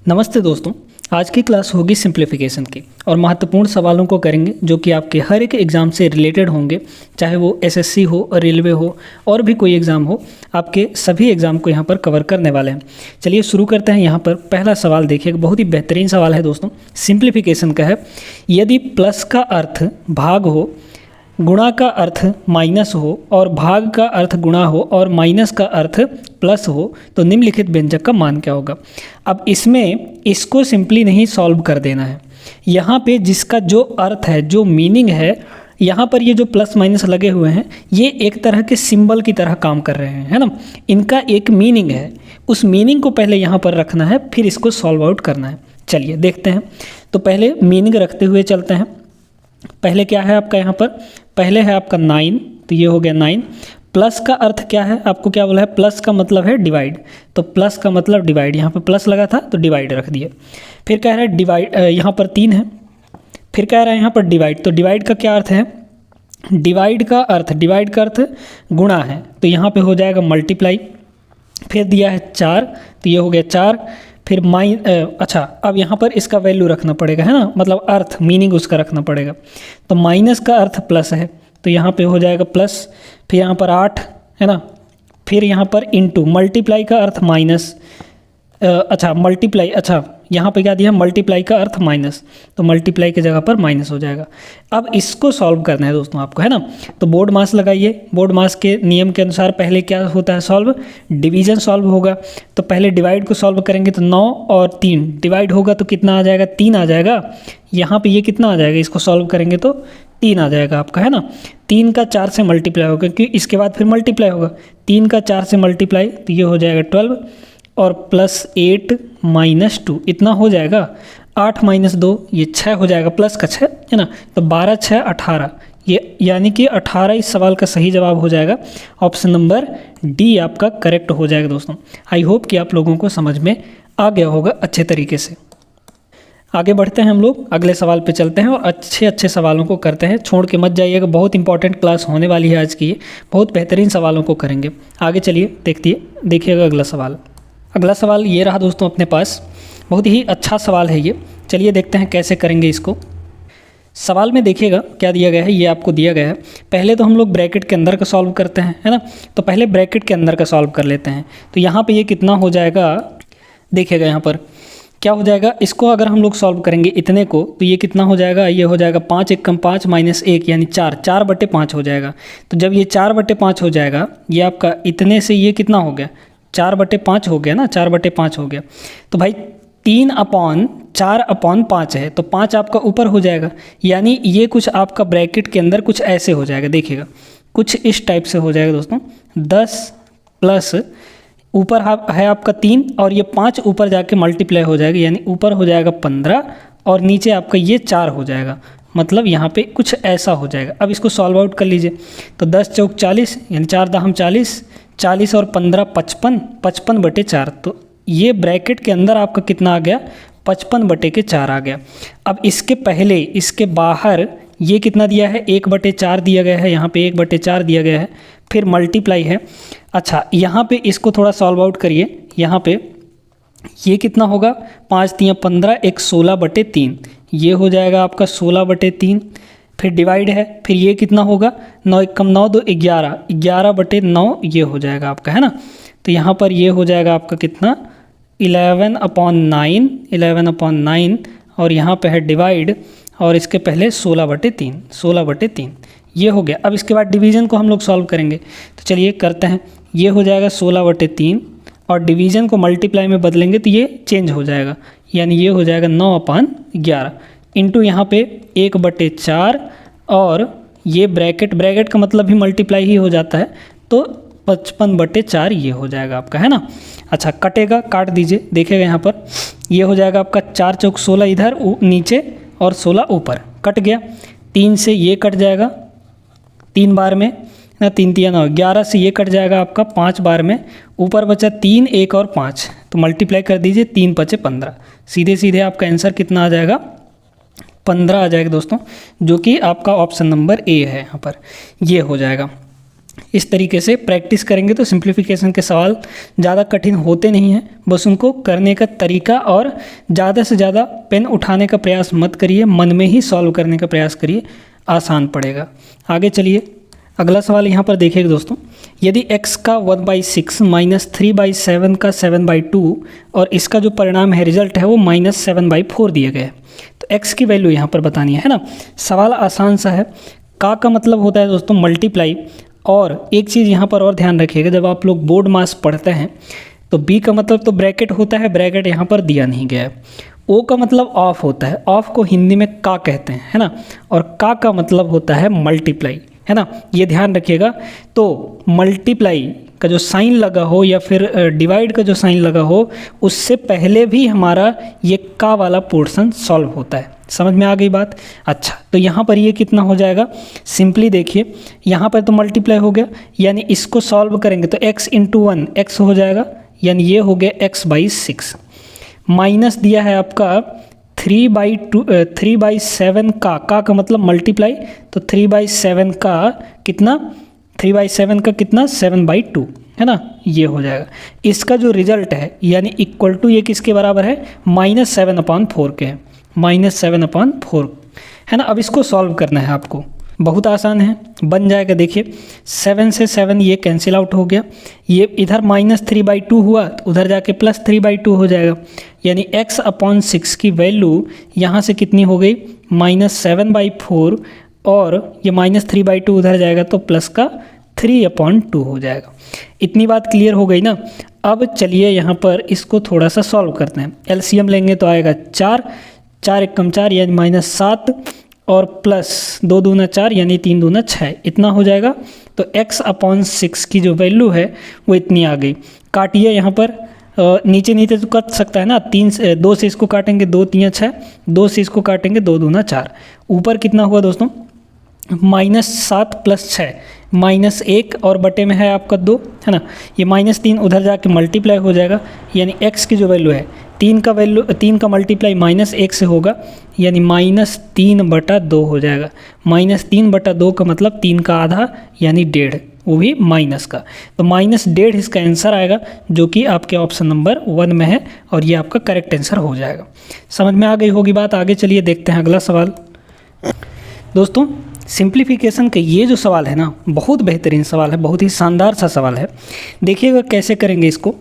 नमस्ते दोस्तों। आज की क्लास होगी सिंप्लीफिकेशन की और महत्वपूर्ण सवालों को करेंगे जो कि आपके हर एक एग्ज़ाम से रिलेटेड होंगे, चाहे वो एसएससी हो, रेलवे हो और भी कोई एग्ज़ाम हो। आपके सभी एग्ज़ाम को यहाँ पर कवर करने वाले हैं। चलिए शुरू करते हैं। यहाँ पर पहला सवाल देखिए, बहुत ही बेहतरीन सवाल है दोस्तों। सिंप्लीफिकेशन का है, यदि प्लस का अर्थ भाग हो, गुणा का अर्थ माइनस हो और भाग का अर्थ गुणा हो और माइनस का अर्थ प्लस हो तो निम्नलिखित व्यंजक का मान क्या होगा। अब इसमें इसको सिंपली नहीं सॉल्व कर देना है। यहाँ पे जिसका जो अर्थ है, जो मीनिंग है, यहाँ पर ये जो प्लस माइनस लगे हुए हैं ये एक तरह के सिंबल की तरह काम कर रहे हैं, है ना। इनका एक मीनिंग है, उस मीनिंग को पहले यहाँ पर रखना है, फिर इसको सॉल्व आउट करना है। चलिए देखते हैं। तो पहले मीनिंग रखते हुए चलते हैं। पहले क्या है आपका, यहाँ पर पहले है आपका 9, तो ये हो गया 9। प्लस का अर्थ क्या है, आपको क्या बोला है, प्लस का मतलब है डिवाइड, तो प्लस का मतलब डिवाइड, यहाँ पर प्लस लगा था तो डिवाइड रख दिए। फिर कह रहा है डिवाइड, यहाँ पर 3 है, फिर कह रहा है यहाँ पर डिवाइड, तो डिवाइड का क्या अर्थ है, डिवाइड का अर्थ गुणा है, तो यहाँ पे हो जाएगा मल्टीप्लाई। फिर दिया है 4, तो ये हो गया 4। फिर अच्छा, अब यहाँ पर इसका वैल्यू रखना पड़ेगा, है ना, मतलब अर्थ मीनिंग उसका रखना पड़ेगा। तो माइनस का अर्थ प्लस है, तो यहाँ पे हो जाएगा प्लस। फिर यहाँ पर 8 है ना, फिर यहाँ पर इनटू, मल्टीप्लाई का अर्थ माइनस, मल्टीप्लाई, यहाँ पे क्या दिया, मल्टीप्लाई का अर्थ माइनस, तो मल्टीप्लाई की जगह पर माइनस हो जाएगा। अब इसको सॉल्व करना है दोस्तों आपको, है ना। तो बोर्ड मास लगाइए। बोर्ड मास के नियम के अनुसार पहले क्या होता है, सॉल्व, डिवीजन सॉल्व होगा। तो पहले डिवाइड को सॉल्व करेंगे तो 9 और 3 डिवाइड होगा तो कितना आ जाएगा, 3 आ जाएगा। यहाँ पे ये कितना आ जाएगा, इसको सॉल्व करेंगे तो 3 आ जाएगा आपका, है ना। 3 का 4 से मल्टीप्लाई होगा क्योंकि इसके बाद फिर मल्टीप्लाई होगा। 3 का 4 से मल्टीप्लाई तो ये हो जाएगा 12 और प्लस 8 माइनस 2, इतना हो जाएगा। 8 माइनस 2 ये 6 हो जाएगा, प्लस का 6 है ना, तो 12 6 18, ये यानी कि 18 इस सवाल का सही जवाब हो जाएगा। ऑप्शन नंबर डी आपका करेक्ट हो जाएगा दोस्तों। आई होप कि आप लोगों को समझ में आ गया होगा अच्छे तरीके से। आगे बढ़ते हैं हम लोग, अगले सवाल पे चलते हैं और अच्छे सवालों को करते हैं। छोड़ के मत जाइएगा, बहुत इंपॉर्टेंट क्लास होने वाली है आज की, बहुत बेहतरीन सवालों को करेंगे। आगे चलिए देखिएगा अगला सवाल। अगला सवाल ये रहा दोस्तों अपने पास, बहुत ही अच्छा सवाल है ये। चलिए देखते हैं कैसे करेंगे इसको। सवाल में देखिएगा क्या दिया गया है, ये आपको दिया गया है। पहले तो हम लोग ब्रैकेट के अंदर का सॉल्व करते हैं, है ना। तो पहले ब्रैकेट के अंदर का सॉल्व कर लेते हैं। तो यहाँ पे ये कितना हो जाएगा, देखिएगा यहाँ पर क्या हो जाएगा। इसको अगर हम लोग सॉल्व करेंगे इतने को तो ये कितना हो जाएगा, ये हो जाएगा 5 × 5 - 1 यानी 4/5 हो जाएगा। तो जब ये 4/5 हो जाएगा, ये आपका इतने से ये कितना हो गया, 4/5 हो गया ना, 4/5 हो गया। तो भाई 3/4/5 है, तो 5 आपका ऊपर हो जाएगा, यानी ये कुछ आपका ब्रैकेट के अंदर कुछ ऐसे हो जाएगा। देखिएगा कुछ इस टाइप से हो जाएगा दोस्तों। 10 प्लस ऊपर है आपका 3 और ये 5 ऊपर जाके मल्टीप्लाई हो जाएगा, यानी ऊपर हो जाएगा 15 और नीचे आपका ये 4 हो जाएगा, मतलब यहाँ पे कुछ ऐसा हो जाएगा। अब इसको सॉल्व आउट कर लीजिए। तो 10 चौक 40 यानी 4 दाहम 40, 40 और 15 55, 55/4। तो ये ब्रैकेट के अंदर आपका कितना आ गया, 55/4 आ गया। अब इसके पहले, इसके बाहर ये कितना दिया है, 1/4 दिया गया है, यहाँ पे 1/4 दिया गया है, फिर मल्टीप्लाई है। अच्छा, यहाँ पे इसको थोड़ा सॉल्व आउट करिए। यहाँ पे ये कितना होगा, 5 × 3 = 15, 1 16/3, ये हो जाएगा आपका 16/3। फिर डिवाइड है, फिर ये कितना होगा, 9 × 1 = 9, 2 11, 11/9 ये हो जाएगा आपका, है ना। तो यहाँ पर ये हो जाएगा आपका कितना, 11/9, 11/9 और यहाँ पे है डिवाइड और इसके पहले 16/3 ये हो गया। अब इसके बाद डिवीज़न को हम लोग सॉल्व करेंगे, तो चलिए करते हैं। ये हो जाएगा 16/3 और डिवीज़न को मल्टीप्लाई में बदलेंगे तो ये चेंज हो जाएगा, यानी ये हो जाएगा 9/11 इंटू यहाँ पे 1/4 और ये ब्रैकेट का मतलब भी मल्टीप्लाई ही हो जाता है, तो 55/4 ये हो जाएगा आपका, है ना। अच्छा, कटेगा, काट दीजिए। देखिएगा यहाँ पर ये हो जाएगा आपका 4 चौक 16 इधर नीचे और 16 ऊपर, कट गया। 3 से ये कट जाएगा 3 बार में ना, 3 × 3 = 9, 11 से ये कट जाएगा आपका 5 बार में, ऊपर बचा 3, 1 और 5, तो मल्टीप्लाई कर दीजिए, 3 × 5 = 15। सीधे आपका आंसर कितना आ जाएगा, 15 आ जाएगा दोस्तों, जो कि आपका ऑप्शन नंबर ए है। यहाँ पर ये हो जाएगा। इस तरीके से प्रैक्टिस करेंगे तो सिंप्लीफिकेशन के सवाल ज़्यादा कठिन होते नहीं हैं। बस उनको करने का तरीका और ज़्यादा से ज़्यादा पेन उठाने का प्रयास मत करिए, मन में ही सॉल्व करने का प्रयास करिए, आसान पड़ेगा। आगे चलिए, अगला सवाल यहाँ पर देखिएगा दोस्तों, यदि x का 1/6 माइनस 3/7 का 7/2 और इसका जो परिणाम है, रिजल्ट है, वो -7/4 दिया गया है, तो x की वैल्यू यहाँ पर बतानी है ना। सवाल आसान सा है। का मतलब होता है दोस्तों मल्टीप्लाई, और एक चीज़ यहाँ पर और ध्यान रखिएगा, जब आप लोग बोर्ड मास पढ़ते हैं तो b का मतलब तो ब्रैकेट होता है, ब्रैकेट यहाँ पर दिया नहीं गया है। ओ का मतलब ऑफ होता है, ऑफ को हिंदी में का कहते हैं, है ना। और का मतलब होता है मल्टीप्लाई, है ना, ये ध्यान रखिएगा। तो मल्टीप्लाई का जो साइन लगा हो या फिर डिवाइड का जो साइन लगा हो, उससे पहले भी हमारा ये का वाला पोर्शन सॉल्व होता है। समझ में आ गई बात? अच्छा, तो यहाँ पर ये कितना हो जाएगा, सिंपली देखिए, यहाँ पर तो मल्टीप्लाई हो गया, यानी इसको सॉल्व करेंगे तो x × 1 x हो जाएगा, यानी ये हो गया x/6। माइनस दिया है आपका 3/7 का मतलब मल्टीप्लाई, तो 3/7 का कितना, 3/7 का कितना 7/2, है ना, ये हो जाएगा। इसका जो रिजल्ट है यानी इक्वल टू ये किसके बराबर है, -7/4 के है, -7/4, है ना। अब इसको सॉल्व करना है आपको, बहुत आसान है, बन जाएगा। देखिए 7 से 7 ये कैंसिल आउट हो गया, ये इधर -3/2 हुआ तो उधर जाके +3/2 हो जाएगा, यानी x/6 की वैल्यू यहाँ से कितनी हो गई, -7/4, और ये -3/2 उधर जाएगा तो प्लस का 3/2 हो जाएगा। इतनी बात क्लियर हो गई ना। अब चलिए यहाँ पर इसको थोड़ा सा सॉल्व करते हैं। एलसीएम लेंगे तो आएगा 4, 4 × 4 यानी -7, और प्लस 2 दूना 4 यानी 3 दूना 6, इतना हो जाएगा। तो x/6 की जो वैल्यू है वो इतनी आ गई। काटिए यहाँ पर, नीचे नीचे तो कट सकता है ना, 2 से इसको काटेंगे 2 × 3 = 6, 2 से इसको काटेंगे 2 दूना 4, ऊपर कितना हुआ दोस्तों, -7 + 6 -1, और बटे में है आपका 2, है ना। ये -3 उधर जाके मल्टीप्लाई हो जाएगा, यानी x की जो वैल्यू है 3 का मल्टीप्लाई -1 से होगा, यानी -3/2 हो जाएगा। -3/2 का मतलब 3 का आधा यानी 1.5, वो भी माइनस का, तो -1.5 इसका आंसर आएगा, जो कि आपके ऑप्शन नंबर 1 में है, और ये आपका करेक्ट आंसर हो जाएगा। समझ में आ गई होगी बात। आगे चलिए देखते हैं अगला सवाल। दोस्तों सिंप्लीफिकेशन के ये जो सवाल है ना, बहुत बेहतरीन सवाल है, बहुत ही शानदार सा सवाल है। देखिएगा कैसे करेंगे इसको।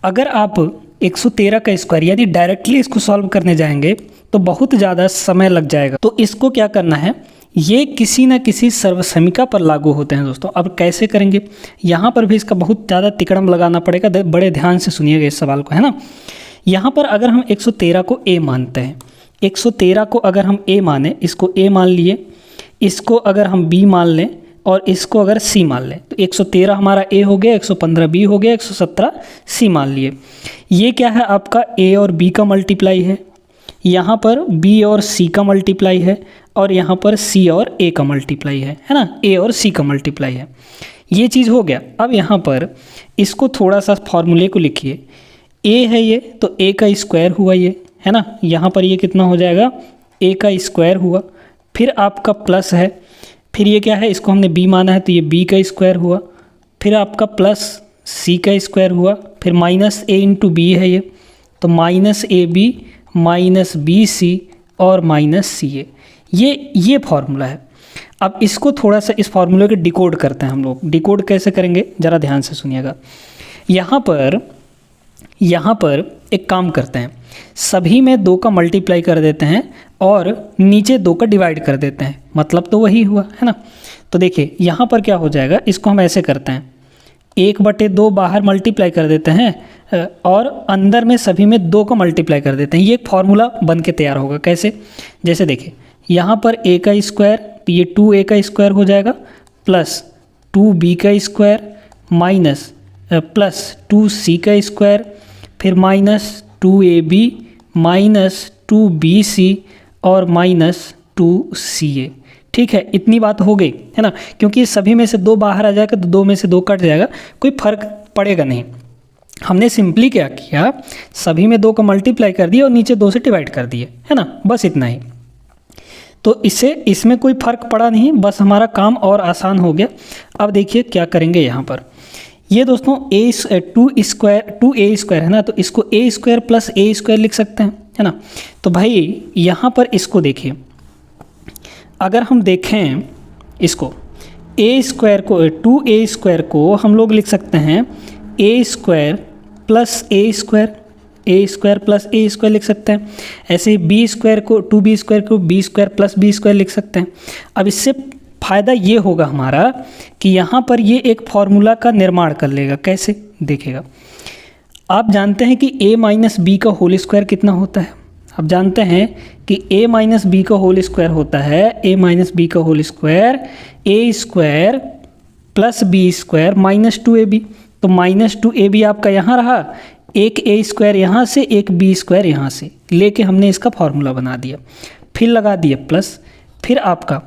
अगर आप 113 का स्क्वायर यानी डायरेक्टली इसको सॉल्व करने जाएंगे तो बहुत ज़्यादा समय लग जाएगा। तो इसको क्या करना है, ये किसी न किसी सर्वसमिका पर लागू होते हैं दोस्तों। अब कैसे करेंगे, यहाँ पर भी इसका बहुत ज़्यादा तिकड़म लगाना पड़ेगा, बड़े ध्यान से सुनिएगा इस सवाल को, है ना। यहाँ पर अगर हम 113 को a मानते हैं, 113 को अगर हम a माने, इसको a मान लिए, इसको अगर हम b मान लें, और इसको अगर c मान लें, तो 113 हमारा a हो गया, 115 b हो गया, 117 c मान लिए। ये क्या है, आपका a और b का मल्टीप्लाई है, यहाँ पर b और c का मल्टीप्लाई है, और यहाँ पर c और a का मल्टीप्लाई है ना, a और c का मल्टीप्लाई है। ये चीज़ हो गया। अब यहाँ पर इसको थोड़ा सा फॉर्मूले को लिखिए, a है ये, तो a का स्क्वायर हुआ ये, है ना। यहाँ पर ये कितना हो जाएगा, a का स्क्वायर हुआ, फिर आपका प्लस है, फिर ये क्या है, इसको हमने b माना है तो ये b का स्क्वायर हुआ, फिर आपका प्लस c का स्क्वायर हुआ, फिर -a × b है ये, तो -ab -bc और -ca, ये फार्मूला है। अब इसको थोड़ा सा इस फार्मूले को डिकोड करते हैं हम लोग। डिकोड कैसे करेंगे ज़रा ध्यान से सुनिएगा। यहाँ पर एक काम करते हैं, सभी में 2 का मल्टीप्लाई कर देते हैं और नीचे 2 का डिवाइड कर देते हैं, मतलब तो वही हुआ, है ना। तो देखिए यहाँ पर क्या हो जाएगा, इसको हम ऐसे करते हैं, 1/2 बाहर मल्टीप्लाई कर देते हैं और अंदर में सभी में 2 का मल्टीप्लाई कर देते हैं। ये एक फार्मूला बन के तैयार होगा। कैसे, जैसे देखिए यहाँ पर a का स्क्वायर, तो ये 2a का स्क्वायर हो जाएगा, प्लस 2b का स्क्वायर माइनस प्लस 2c का स्क्वायर, फिर -2ab -2bc और -2ca। ठीक है, इतनी बात हो गई, है ना। क्योंकि सभी में से 2 बाहर आ जाएगा तो 2 में से 2 कट जाएगा, कोई फर्क पड़ेगा नहीं। हमने सिंपली क्या किया, सभी में 2 का मल्टीप्लाई कर दिया और नीचे 2 से डिवाइड कर दिए, है ना, बस इतना ही। तो इससे इसमें कोई फ़र्क पड़ा नहीं, बस हमारा काम और आसान हो गया। अब देखिए क्या करेंगे यहाँ पर, ये दोस्तों टू ए स्क्वायर है ना, तो इसको a square plus A square लिख सकते हैं, है ना। तो भाई यहाँ पर इसको देखिए, अगर हम देखें इसको ए स्क्वायर को, टू ए स्क्वायर को हम लोग लिख सकते हैं a square plus A square, A square plus A square लिख सकते हैं। ऐसे ही बी स्क्वायर को, टू बी स्क्वायर को b square plus B square लिख सकते हैं। अब इससे फ़ायदा ये होगा हमारा कि यहाँ पर ये एक फॉर्मूला का निर्माण कर लेगा। कैसे देखिएगा, आप जानते हैं कि a माइनस बी का होल स्क्वायर कितना होता है। आप जानते हैं कि a माइनस बी का होल स्क्वायर होता है, a माइनस बी का होल स्क्वायर ए square plus B square minus 2ab। तो माइनस 2ab आपका यहाँ रहा, एक ए स्क्वायर यहाँ से, एक बी स्क्वायर यहाँ से लेके हमने इसका फॉर्मूला बना दिया, फिर लगा दिया प्लस, फिर आपका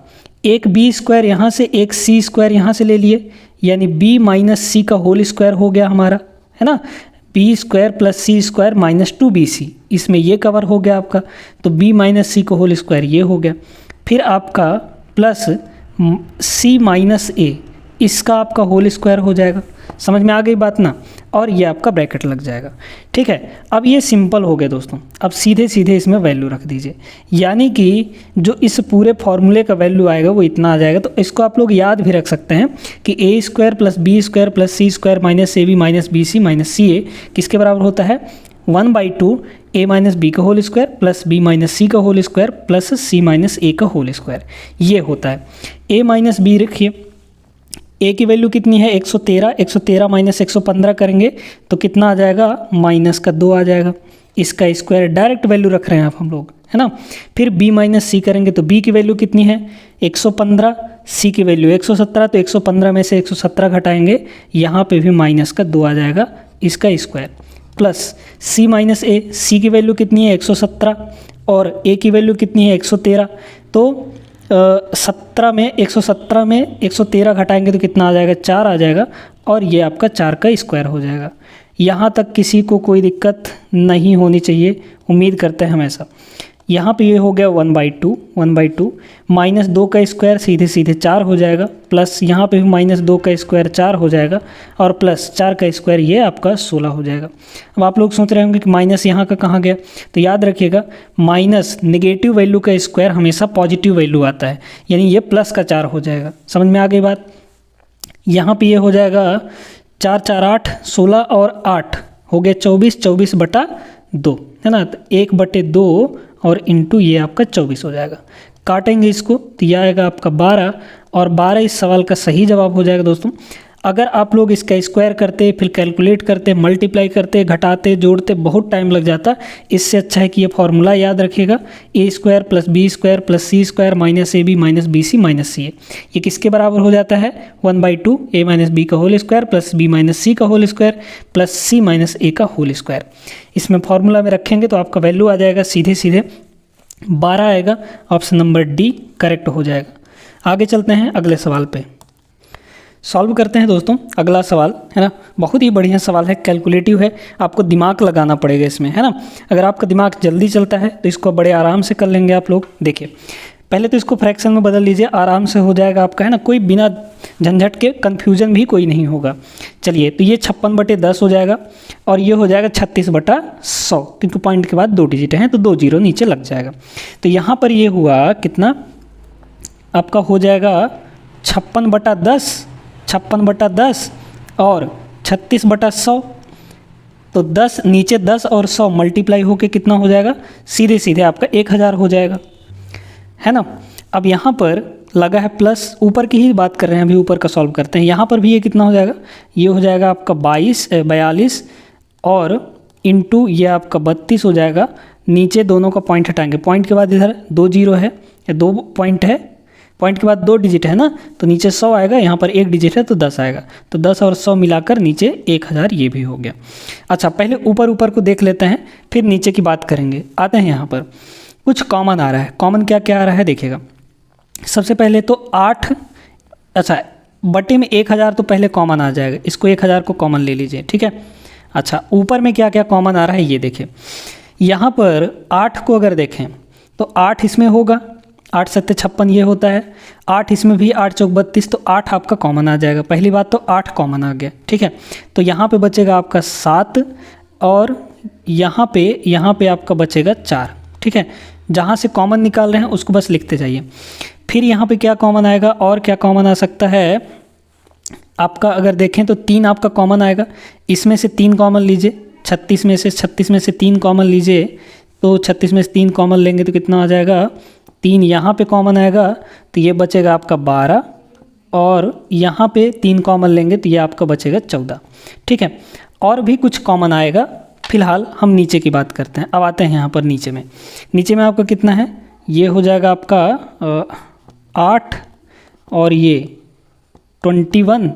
एक बी स्क्वायर यहाँ से, एक सी स्क्वायर यहाँ से ले लिए, यानी बी माइनस सी का होल स्क्वायर हो गया हमारा, है ना। B square plus C square minus 2bc, इसमें ये कवर हो गया आपका। तो बी माइनस सी का होल स्क्वायर ये हो गया, फिर आपका प्लस सी माइनस ए, इसका आपका होल स्क्वायर हो जाएगा। समझ में आ गई बात ना, और ये आपका ब्रैकेट लग जाएगा, ठीक है। अब ये सिंपल हो गया दोस्तों। अब सीधे सीधे इसमें वैल्यू रख दीजिए, यानी कि जो इस पूरे फॉर्मूले का वैल्यू आएगा वो इतना आ जाएगा। तो इसको आप लोग याद भी रख सकते हैं कि A square plus B square plus C square minus A B minus B C minus C A किसके बराबर होता है, 1/2 ए माइनस बी का whole square plus B minus C का whole square plus C minus A का whole square, ये होता है। ए माइनस बी रखिए, ए की वैल्यू कितनी है 113, 113 माइनस 115 करेंगे तो कितना आ जाएगा, माइनस का 2 आ जाएगा। इसका स्क्वायर डायरेक्ट वैल्यू रख रहे हैं आप हम लोग, है ना। फिर b माइनस सी करेंगे तो b की वैल्यू कितनी है 115, c की वैल्यू 117, तो 115 में से 117 घटाएंगे, यहाँ पे भी माइनस का 2 आ जाएगा, इसका स्क्वायर प्लस c माइनस ए, c की वैल्यू कितनी है 117 और a की वैल्यू कितनी है 113। तो 117 में 113 घटाएंगे तो कितना आ जाएगा, 4 आ जाएगा, और ये आपका 4 का स्क्वायर हो जाएगा। यहाँ तक किसी को कोई दिक्कत नहीं होनी चाहिए, उम्मीद करते हैं हमेशा। यहाँ पे ये हो गया 1/2 माइनस 2 का स्क्वायर सीधे सीधे 4 हो जाएगा, प्लस यहाँ पे भी माइनस 2 का स्क्वायर 4 हो जाएगा, और प्लस 4 का स्क्वायर ये आपका 16 हो जाएगा। अब आप लोग सोच रहे होंगे कि माइनस यहाँ का कहाँ गया, तो याद रखिएगा माइनस नेगेटिव वैल्यू का स्क्वायर हमेशा पॉजिटिव वैल्यू आता है, यानी ये प्लस का 4 हो जाएगा। समझ में आ गई बात। यहाँ पे ये हो जाएगा 4 4 8 16 और 8 हो गया 24, 24/2 है ना। तो 1/2 और इंटू ये आपका 24 हो जाएगा। काटेंगे इसको तो यह आएगा आपका 12, और 12 इस सवाल का सही जवाब हो जाएगा दोस्तों। अगर आप लोग इसका स्क्वायर करते, फिर कैलकुलेट करते, मल्टीप्लाई करते, घटाते, जोड़ते, बहुत टाइम लग जाता। इससे अच्छा है कि ये फॉर्मूला याद रखिएगा, A square plus B square plus C square minus A B minus B C minus C A, ये किसके बराबर हो जाता है 1/2 ए माइनस बी का whole square plus B minus C का whole square plus C minus A का whole square. इसमें फॉर्मूला में रखेंगे तो आपका वैल्यू आ जाएगा सीधे सीधे 12 आएगा, ऑप्शन नंबर डी करेक्ट हो जाएगा। आगे चलते हैं अगले सवाल पे, सॉल्व करते हैं दोस्तों। अगला सवाल है ना, बहुत ही बढ़िया सवाल है, कैलकुलेटिव है, आपको दिमाग लगाना पड़ेगा इसमें, है ना। अगर आपका दिमाग जल्दी चलता है तो इसको बड़े आराम से कर लेंगे आप लोग। देखिए पहले तो इसको फ्रैक्शन में बदल लीजिए, आराम से हो जाएगा आपका, है ना, कोई बिना झंझट के, कन्फ्यूजन भी कोई नहीं होगा। चलिए तो ये 56/10 हो जाएगा, और ये हो जाएगा 36/100, क्योंकि पॉइंट के बाद 2 डिजिट हैं तो 2 जीरो नीचे लग जाएगा। तो यहाँ पर ये हुआ कितना आपका हो जाएगा 56/10 और 36/100, तो 10 नीचे 10 और 100 मल्टीप्लाई होके कितना हो जाएगा, सीधे सीधे आपका 1000 हो जाएगा, है ना। अब यहाँ पर लगा है प्लस, ऊपर की ही बात कर रहे हैं, अभी ऊपर का सॉल्व करते हैं। यहाँ पर भी ये कितना हो जाएगा, ये हो जाएगा आपका 42 और इंटू ये आपका 32 हो जाएगा। नीचे दोनों का पॉइंट हटाएंगे, पॉइंट के बाद इधर 2 जीरो है या 2 पॉइंट है, पॉइंट के बाद 2 डिजिट है ना, तो नीचे 100 आएगा, यहाँ पर 1 डिजिट है तो 10 आएगा, तो 10 और 100 मिलाकर नीचे 1000 ये भी हो गया। अच्छा पहले ऊपर को देख लेते हैं, फिर नीचे की बात करेंगे। आते हैं यहाँ पर कुछ कॉमन आ रहा है, कॉमन क्या क्या आ रहा है देखिएगा। सबसे पहले तो 8, अच्छा बटे में 1000 तो पहले कॉमन आ जाएगा, इसको 1000 को कॉमन ले लीजिए, ठीक है। अच्छा ऊपर में क्या क्या कॉमन आ रहा है ये देखिए, यहाँ पर 8 को अगर देखें तो 8 इसमें होगा, 8 सत्ते 56 ये होता है, 8 इसमें भी, 8 चौक 32, तो 8 आपका कॉमन आ जाएगा। पहली बात तो 8 कॉमन आ गया, ठीक है। तो यहाँ पे बचेगा आपका 7 और यहाँ पे आपका बचेगा 4, ठीक है। जहाँ से कॉमन निकाल रहे हैं उसको बस लिखते जाइए। फिर यहाँ पे क्या कॉमन आएगा, और क्या कॉमन आ सकता है आपका, अगर देखें तो 3 आपका कॉमन आएगा, इसमें से 3 कॉमन लीजिए, 36 में से 3 कॉमन लीजिए, तो 36 में से 3 कॉमन लेंगे तो कितना आ जाएगा, 3 यहाँ पे कॉमन आएगा तो ये बचेगा आपका 12, और यहाँ पे 3 कॉमन लेंगे तो ये आपका बचेगा 14, ठीक है। और भी कुछ कॉमन आएगा, फिलहाल हम नीचे की बात करते हैं। अब आते हैं यहाँ पर नीचे में आपका कितना है, ये हो जाएगा आपका 8 और ये 21।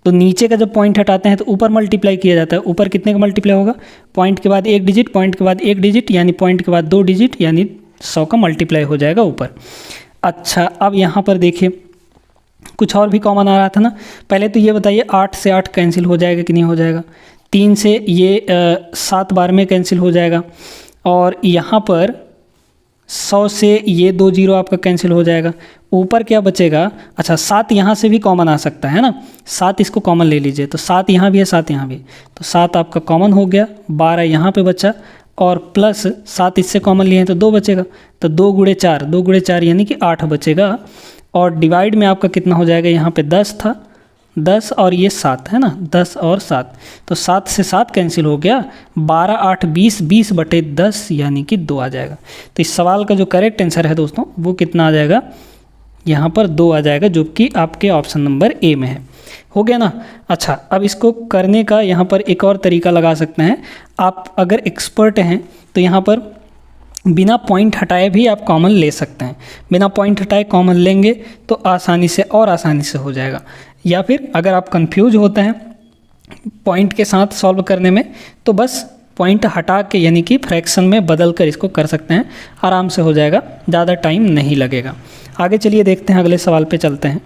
तो नीचे का जब पॉइंट हटाते हैं तो ऊपर मल्टीप्लाई किया जाता है। ऊपर कितने का मल्टीप्लाई होगा, पॉइंट के बाद 1 डिजिट, पॉइंट के बाद 1 डिजिट, यानी पॉइंट के बाद 2 डिजिट, यानी 100 का मल्टीप्लाई हो जाएगा ऊपर। अच्छा, अब यहाँ पर देखिए कुछ और भी कॉमन आ रहा था ना। पहले तो ये बताइए 8 से 8 कैंसिल हो जाएगा कि नहीं हो जाएगा, 3 से ये 7 बार में कैंसिल हो जाएगा, और यहाँ पर 100 से ये 2 जीरो आपका कैंसिल हो जाएगा। ऊपर क्या बचेगा, अच्छा 7 यहाँ से भी कॉमन आ सकता है ना, 7 इसको कॉमन ले लीजिए, तो 7 यहाँ भी है, 7 यहाँ भी, तो 7 आपका कॉमन हो गया, 12 यहाँ पे बचा, और प्लस 7 इससे कॉमन लिए हैं तो 2 बचेगा, तो 2 गुणे 4 यानी कि 8 बचेगा। और डिवाइड में आपका कितना हो जाएगा, यहाँ पे 10 था, 10 और ये 7 है ना, 10 और 7, तो 7 से 7 कैंसिल हो गया, 12 8 20, 20/10 यानी कि 2 आ जाएगा। तो इस सवाल का जो करेक्ट आंसर है दोस्तों वो कितना आ जाएगा, यहाँ पर 2 आ जाएगा, जो कि आपके ऑप्शन नंबर ए में है। हो गया ना। अच्छा, अब इसको करने का यहाँ पर एक और तरीका लगा सकते हैं। आप अगर एक्सपर्ट हैं तो यहाँ पर बिना पॉइंट हटाए भी आप कॉमन ले सकते हैं। बिना पॉइंट हटाए कॉमन लेंगे तो आसानी से हो जाएगा। या फिर अगर आप कंफ्यूज होते हैं पॉइंट के साथ सॉल्व करने में, तो बस पॉइंट हटा के यानी कि फ्रैक्शन में बदल कर इसको कर सकते हैं, आराम से हो जाएगा, ज़्यादा टाइम नहीं लगेगा। आगे चलिए देखते हैं, अगले सवाल पे चलते हैं।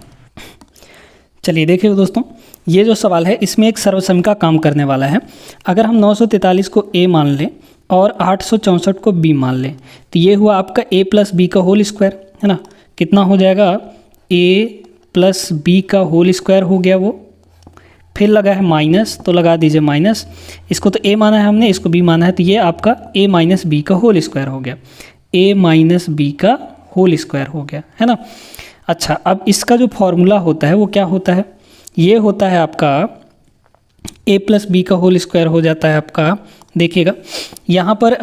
चलिए देखिए दोस्तों, ये जो सवाल है इसमें एक सर्वसम का काम करने वाला है। अगर हम 943 को a मान लें और 864 को b मान लें, तो ये हुआ आपका a प्लस बी का होल स्क्वायर, है ना। कितना हो जाएगा, a प्लस बी का होल स्क्वायर हो गया वो, फिर लगा है माइनस, तो लगा दीजिए माइनस, इसको तो a माना है हमने, इसको b माना है, तो ये आपका a माइनस बी का होल स्क्वायर हो गया, a माइनस बी का होल स्क्वायर हो गया, है ना। अच्छा, अब इसका जो फॉर्मूला होता है वो क्या होता है, ये होता है आपका a प्लस बी का होल स्क्वायर हो जाता है आपका, देखिएगा यहाँ पर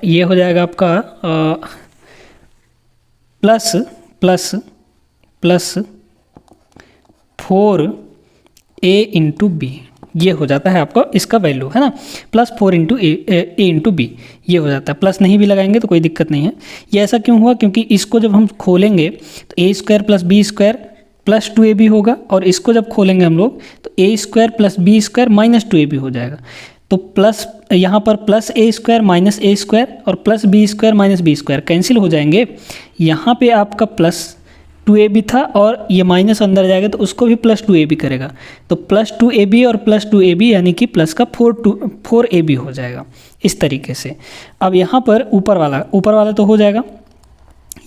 ये हो जाएगा आपका plus plus plus 4a into b, ये हो जाता है आपका इसका वैल्यू, है ना, plus 4 into a into b, ये हो जाता है। प्लस नहीं भी लगाएंगे तो कोई दिक्कत नहीं है। ये ऐसा क्यों हुआ, क्योंकि इसको जब हम खोलेंगे तो A square plus B square plus 2ab होगा, और इसको जब खोलेंगे हम लोग तो A square plus B square minus 2ab हो जाएगा। तो प्लस यहाँ पर plus A square minus A square और plus B square minus B square cancel हो जाएंगे। यहाँ पे आपका प्लस 2ab था और ये माइनस अंदर जाएगा तो उसको भी प्लस 2ab करेगा, तो प्लस 2ab और प्लस 2ab यानी कि प्लस का 4ab हो जाएगा इस तरीके से। अब यहाँ पर ऊपर वाला तो हो जाएगा,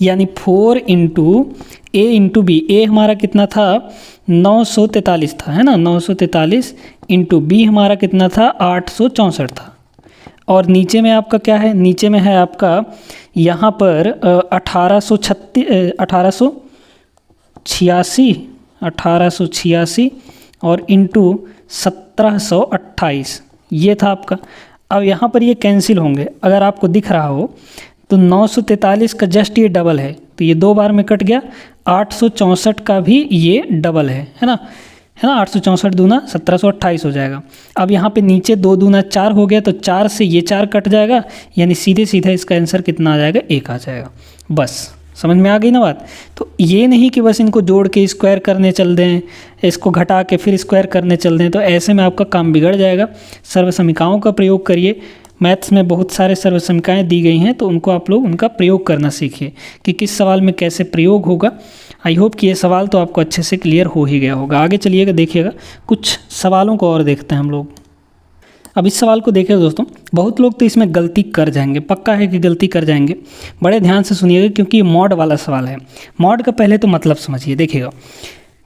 यानी 4 इंटू ए इंटू बी, ए हमारा कितना था 943 था, है ना, 943 इंटू बी हमारा कितना था 864 था। और नीचे में आपका क्या है, नीचे में है आपका यहाँ पर 1886 और इंटू 1728 ये था आपका। अब यहाँ पर ये कैंसिल होंगे, अगर आपको दिख रहा हो तो 943 का जस्ट ये डबल है, तो ये 2 बार में कट गया। 864 का भी ये डबल है ना, 864 दूना 1728 हो जाएगा। अब यहाँ पे नीचे 2 दूना 4 हो गया, तो 4 से ये 4 कट जाएगा, यानी सीधे सीधा इसका आंसर कितना आ जाएगा, 1 आ जाएगा। बस समझ में आ गई ना बात। तो ये नहीं कि बस इनको जोड़ के स्क्वायर करने चल दें, इसको घटा के फिर स्क्वायर करने चल दें, तो ऐसे में आपका काम बिगड़ जाएगा। सर्वसमीकाओं का प्रयोग करिए। मैथ्स में बहुत सारे सर्वसमीकाएँ दी गई हैं, तो उनको आप लोग उनका प्रयोग करना सीखिए कि किस सवाल में कैसे प्रयोग होगा। आई होप कि ये सवाल तो आपको अच्छे से क्लियर हो ही गया होगा। आगे चलिएगा, देखिएगा कुछ सवालों को और देखते हैं हम लोग। अब इस सवाल को देखें दोस्तों, बहुत लोग तो इसमें गलती कर जाएंगे, पक्का है कि गलती कर जाएंगे। बड़े ध्यान से सुनिएगा क्योंकि ये मॉड वाला सवाल है। मॉड का पहले तो मतलब समझिए, देखिएगा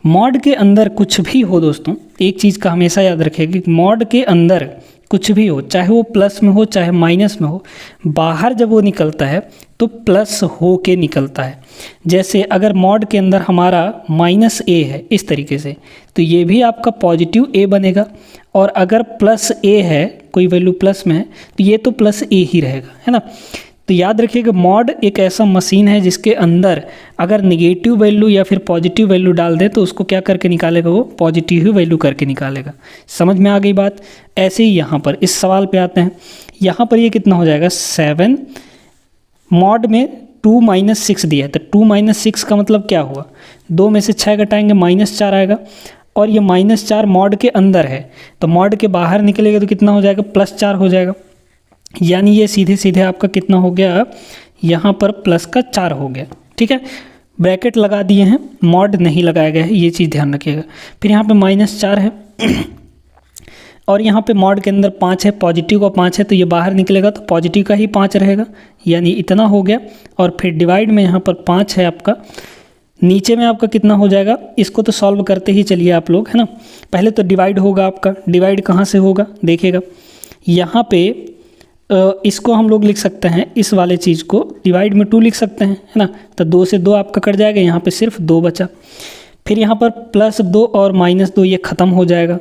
मॉड के अंदर कुछ भी हो दोस्तों, एक चीज़ का हमेशा याद रखिएगा कि मॉड के अंदर कुछ भी हो, चाहे वो प्लस में हो चाहे माइनस में हो, बाहर जब वो निकलता है तो प्लस हो के निकलता है। जैसे अगर मॉड के अंदर हमारा माइनस ए है इस तरीके से, तो ये भी आपका पॉजिटिव ए बनेगा, और अगर प्लस ए है, कोई वैल्यू प्लस में है, तो ये तो प्लस ए ही रहेगा, है ना। तो याद रखिएगा मॉड एक ऐसा मशीन है जिसके अंदर अगर निगेटिव वैल्यू या फिर पॉजिटिव वैल्यू डाल दे तो उसको क्या करके निकालेगा, वो पॉजिटिव ही वैल्यू करके निकालेगा। समझ में आ गई बात। ऐसे ही यहाँ पर इस सवाल पे आते हैं। यहाँ पर ये कितना हो जाएगा 7, मॉड में 2 - 6 दिया है, तो 2 - 6 का मतलब क्या हुआ, 2 में से 6 घटाएंगे -4 आएगा, और ये -4 मॉड के अंदर है, तो मॉड के बाहर निकलेगा तो कितना हो जाएगा, +4 हो जाएगा। यानी ये सीधे सीधे आपका कितना हो गया, यहाँ पर प्लस का 4 हो गया। ठीक है, ब्रैकेट लगा दिए हैं, मॉड नहीं लगाया गया है, ये चीज़ ध्यान रखिएगा। फिर यहाँ पे -4 है और यहाँ पे मॉड के अंदर 5 है, पॉजिटिव का 5 है, तो ये बाहर निकलेगा तो पॉजिटिव का ही 5 रहेगा, यानी इतना हो गया। और फिर डिवाइड में यहाँ पर 5 है आपका, नीचे में आपका कितना हो जाएगा, इसको तो सॉल्व करते ही चलिए आप लोग, है ना। पहले तो डिवाइड होगा आपका, डिवाइड कहाँ से होगा देखिएगा, यहाँ पे इसको हम लोग लिख सकते हैं, इस वाले चीज़ को डिवाइड में 2 लिख सकते हैं, है ना। तो 2 से 2 आपका कट जाएगा, यहाँ पे सिर्फ 2 बचा। फिर यहाँ पर +2 और -2 ये ख़त्म हो जाएगा।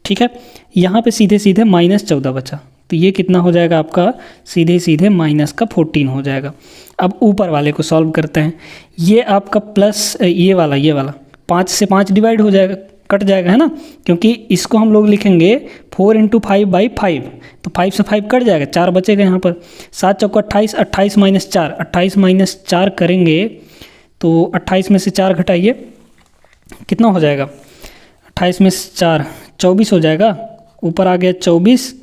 ठीक है, यहाँ पे सीधे सीधे -14 बचा, तो ये कितना हो जाएगा आपका, सीधे सीधे -14 हो जाएगा। अब ऊपर वाले को सॉल्व करते हैं। ये आपका प्लस ये वाला 5 से 5 डिवाइड हो जाएगा, कट जाएगा, है ना, क्योंकि इसको हम लोग लिखेंगे 4 × 5/5, तो 5 से 5 कट जाएगा, 4 बचेगा यहाँ पर। 7 चौका 28, 28 - 4, 28 - 4 करेंगे तो 28 में से 4 घटाइए, कितना हो जाएगा, 28 में से 4 24 हो जाएगा, ऊपर आ गया 24,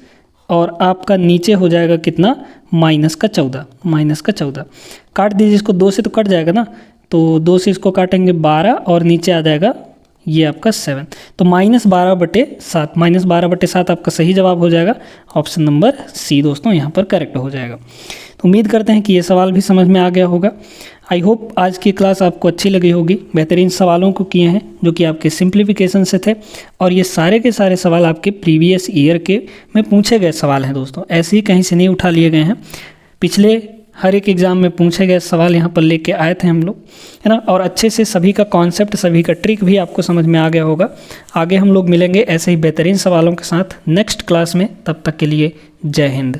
और आपका नीचे हो जाएगा कितना, -14 काट दीजिए इसको, 2 से तो कट जाएगा ना, तो 2 से इसको काटेंगे 12, और नीचे आ जाएगा ये आपका 7, तो -12/7, -12/7 आपका सही जवाब हो जाएगा। ऑप्शन नंबर सी दोस्तों यहाँ पर करेक्ट हो जाएगा। तो उम्मीद करते हैं कि ये सवाल भी समझ में आ गया होगा। आई होप आज की क्लास आपको अच्छी लगी होगी। बेहतरीन सवालों को किए हैं जो कि आपके सिंप्लीफिकेशन से थे, और ये सारे के सारे सवाल आपके प्रीवियस ईयर के में पूछे गए सवाल हैं दोस्तों, ऐसे ही कहीं से नहीं उठा लिए गए हैं। पिछले हर एक एग्ज़ाम में पूछे गए सवाल यहाँ पर लेके आए थे हम लोग, है ना, और अच्छे से सभी का कॉन्सेप्ट, सभी का ट्रिक भी आपको समझ में आ गया होगा। आगे हम लोग मिलेंगे ऐसे ही बेहतरीन सवालों के साथ नेक्स्ट क्लास में, तब तक के लिए जय हिंद।